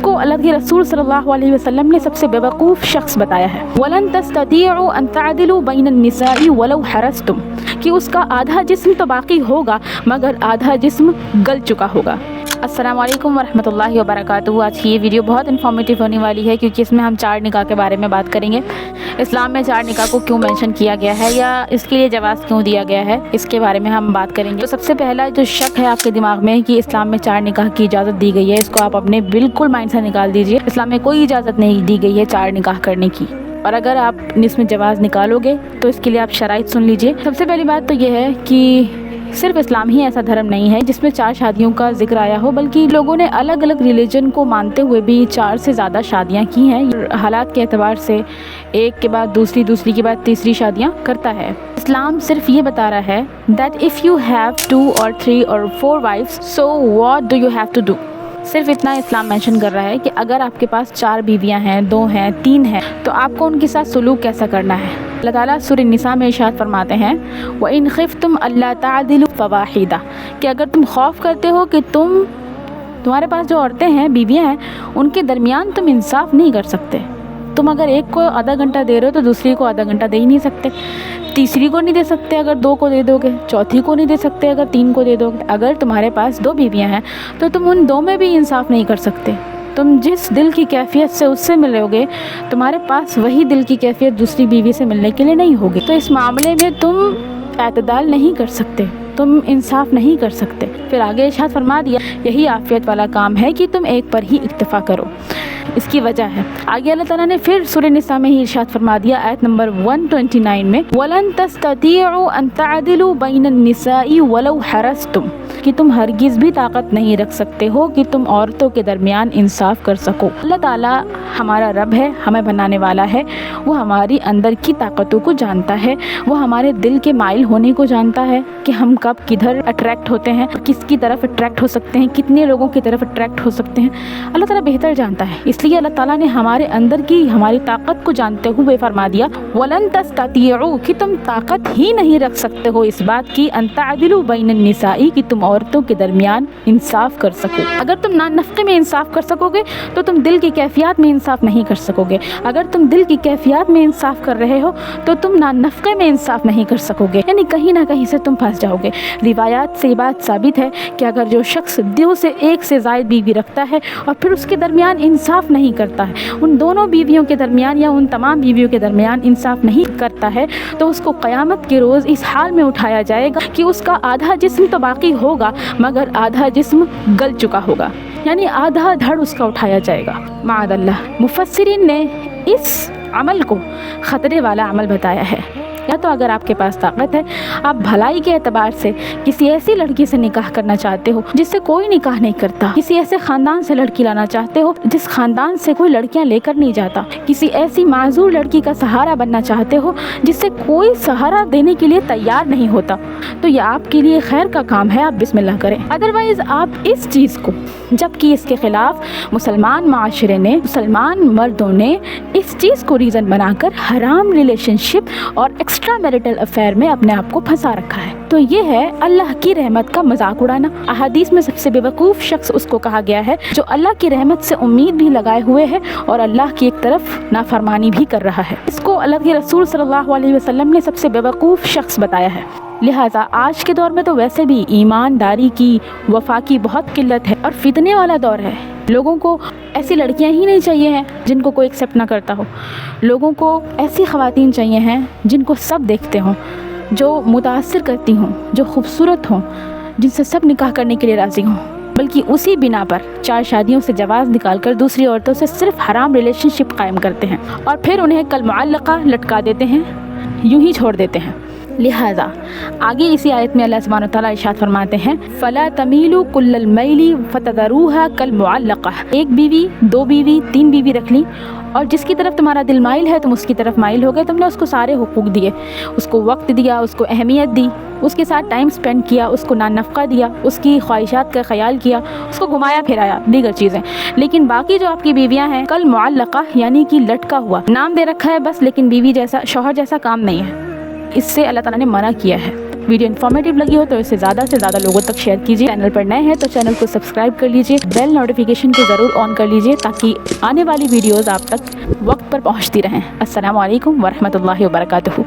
کو अल्लाह के रसूल सल्लल्लाहु अलैहि वसल्लम ने सबसे बेवकूफ़ शख्स बताया है। वलन तस्ततीउ अन तअदिलु बैन निसाई वलौ हरस्तुम, कि उसका आधा जिस्म तो बाकी होगा मगर आधा जिस्म गल चुका होगा। अस्सलाम वालेकुम वरहमतुल्लाहि वबरकातुहू। आज की ये वीडियो बहुत इन्फॉर्मेटिव होने वाली है क्योंकि इसमें हम 4 निकाह के बारे में बात करेंगे। इस्लाम में 4 निकाह को क्यों मेंशन किया गया है या इसके लिए जवाज़ क्यों दिया गया है, इसके बारे में हम बात करेंगे। तो सबसे पहला जो शक है आपके दिमाग में कि इस्लाम में 4 निकाह की इजाज़त दी गई है, इसको आप अपने बिल्कुल माइंड से निकाल दीजिए। इस्लाम में कोई इजाज़त नहीं दी गई है 4 निकाह करने की, और अगर आप इसमें जवाज़ निकालोगे तो इसके लिए आप शराइत सुन लीजिए। सबसे पहली बात तो ये है कि सिर्फ इस्लाम ही ऐसा धर्म नहीं है जिसमें 4 शादियों का जिक्र आया हो, बल्कि लोगों ने अलग अलग रिलीजन को मानते हुए भी 4 से ज़्यादा शादियां की हैं। हालात के एतबार से एक के बाद दूसरी, दूसरी के बाद तीसरी शादियां करता है। इस्लाम सिर्फ ये बता रहा है that if you have 2 or 3 or 4 wives so what do you have to do. सिर्फ इतना इस्लाम मेंशन कर रहा है कि अगर आपके पास 4 बीवियां हैं, 2 हैं, 3 हैं, तो आपको उनके साथ सुलूक कैसा करना है। अल्लाह ताला सूरह निसा में इरशाद फरमाते हैं व इन खिफ्तुम अल्ला तादिलु फवाहिदा, कि अगर तुम खौफ करते हो कि तुम्हारे पास जो औरतें हैं, बीवियां हैं, उनके दरमियान तुम इंसाफ नहीं कर सकते। तुम अगर एक को आधा घंटा दे रहे हो तो दूसरी को आधा घंटा दे ही नहीं सकते, तीसरी को नहीं दे सकते अगर 2 को दे दोगे, चौथी को नहीं दे सकते अगर 3 को दे दोगे। अगर तुम्हारे पास 2 बीवियां हैं तो तुम उन 2 में भी इंसाफ नहीं कर सकते। तुम जिस दिल की कैफियत से उससे मिलोगे, तुम्हारे पास वही दिल की कैफियत दूसरी बीवी से मिलने के लिए नहीं होगी। तो इस मामले में तुम एतदाल नहीं कर सकते, तुम इंसाफ नहीं कर सकते। फिर आगे इरशाद फरमा दिया यही आफियत वाला काम है कि तुम एक पर ही इक्तफ़ा करो। इसकी वजह है आगे अल्लाह ताला ने फिर सूरह निसा में ही इरशाद फरमा दिया आयत नंबर 129 में वलन तस्ततीउ अन तअदिलु बैन निसाई वलौ हरस्तुम, कि तुम हरगिज़ भी ताकत नहीं रख सकते हो कि तुम औरतों के दरमियान इंसाफ कर सको। अल्लाह ताला हमारा रब है, हमें बनाने वाला है, वो हमारी अंदर की ताकतों को जानता है, वो हमारे दिल के माइल होने को जानता है कि हम कब किधर अट्रैक्ट होते हैं, किसकी तरफ अट्रैक्ट हो सकते हैं, कितने लोगों की तरफ अट्रैक्ट हो सकते हैं। अल्लाह ताला बेहतर जानता है, इसलिए अल्लाह ताला ने हमारे अंदर की हमारी ताकत को जानते हुए फरमा दिया वलन तस्ततीउ, कि तुम ताकत ही नहीं रख सकते हो इस बात की अन तअदिलु बैन निसाई, कि तुम औरतों के दरमियान इंसाफ कर सको। अगर तुम ना नफ़क़े में इंसाफ कर सकोगे तो तुम दिल की कैफियत में इंसाफ नहीं कर सकोगे। अगर तुम दिल की कैफियत में इंसाफ कर रहे हो तो तुम ना नफ़क़े में इंसाफ नहीं कर सकोगे, यानी कहीं ना कहीं से तुम फंस जाओगे। रिवायात से बात साबित है कि अगर जो शख्स 2 से 1 से ज़ायद बीवी रखता है और फिर उसके दरमियान इंसाफ नहीं करता है, उन दोनों बीवियों के दरमियान या उन तमाम बीवियों के दरमियान इंसाफ नहीं करता है, तो उसको क़यामत के रोज़ इस हाल में उठाया जाएगा कि उसका आधा जिस्म तो बाकी होगा मगर आधा जिस्म गल चुका होगा, यानी आधा धड़ उसका उठाया जाएगा। माअल्लाह। मुफस्सिरीन ने इस अमल को ख़तरे वाला अमल बताया है। या तो अगर आपके पास ताकत है, आप भलाई के एतबार से किसी ऐसी लड़की से निकाह करना चाहते हो जिससे कोई निकाह नहीं करता, किसी ऐसे ख़ानदान से लड़की लाना चाहते हो जिस ख़ानदान से कोई लड़कियां लेकर नहीं जाता, किसी ऐसी माजूर लड़की का सहारा बनना चाहते हो जिससे कोई सहारा देने के लिए तैयार नहीं होता, तो यह आपके लिए खैर का काम है, आप बिस्मिल्लाह करें। अदरवाइज़ आप इस चीज़ को, जबकि इसके ख़िलाफ़ मुसलमान माशरे ने, मुसलमान मर्दों ने इस चीज़ को रीज़न बनाकर हराम रिलेशनशिप और एक्स्ट्रा मैरिटल अफेयर में अपने आप को फंसा रखा है। तो ये है अल्लाह की रहमत का मजाक उड़ाना। अहादीस में सबसे बेवकूफ़ शख्स उसको कहा गया है जो अल्लाह की रहमत से उम्मीद भी लगाए हुए है और अल्लाह की एक तरफ नाफरमानी भी कर रहा है। इसको अल्लाह के रसूल सल्लल्लाहु अलैहि वसल्लम ने सबसे बेवकूफ़ शख्स बताया है। लिहाजा आज के दौर में तो वैसे भी ईमानदारी की, वफा की बहुत किल्लत है और फितने वाला दौर है। लोगों को ऐसी लड़कियां ही नहीं चाहिए हैं जिनको कोई एक्सेप्ट ना करता हो। लोगों को ऐसी ख़वातीन चाहिए हैं जिनको सब देखते हों, जो मुतासिर करती हों, जो खूबसूरत हों, जिनसे सब निकाह करने के लिए राज़ी हों, बल्कि उसी बिना पर 4 शादियों से जवाज़ निकालकर दूसरी औरतों से सिर्फ हराम रिलेशनशिप कायम करते हैं और फिर उन्हें कल मुअल्लक़ा लटका देते हैं, यूं ही छोड़ देते हैं। लिहाजा आगे इसी आयत में अल्लाह सुब्हानहू व तआला इरशाद फरमाते हैं फ़ला तमीलू कुल्लल मैली फ़तज़रूहा कल मुअल्लक़ा। 1 बीवी, 2 बीवी, 3 बीवी रख ली और जिसकी तरफ तुम्हारा दिल माइल है तुम उसकी तरफ माइल हो गए। तुमने उसको सारे हुकूक दिए, उसको वक्त दिया, उसको अहमियत दी, उसके साथ टाइम स्पेंड किया, उसको ना नफ़क़ा दिया, उसकी ख्वाहिशात का ख्याल किया, उसको घुमाया फिराया, दीगर चीज़ें। लेकिन बाकी जो आपकी बीवियां हैं कल मुअल्लक़ा, यानी कि लटका हुआ, नाम दे रखा है बस, लेकिन बीवी जैसा, शौहर जैसा काम नहीं है। इससे अल्लाह ताला ने मना किया है। ویڈیو انفارمیٹیو لگی ہو تو اسے زیادہ سے زیادہ لوگوں تک شیئر کیجیے. چینل پر نئے ہیں تو چینل کو سبسکرائب کر لیجیے, بیل نوٹیفیکیشن کو ضرور آن کر لیجیے تاکہ آنے والی ویڈیوز آپ تک وقت پر پہنچتی رہیں. السلام علیکم ورحمۃ اللہ وبرکاتہ.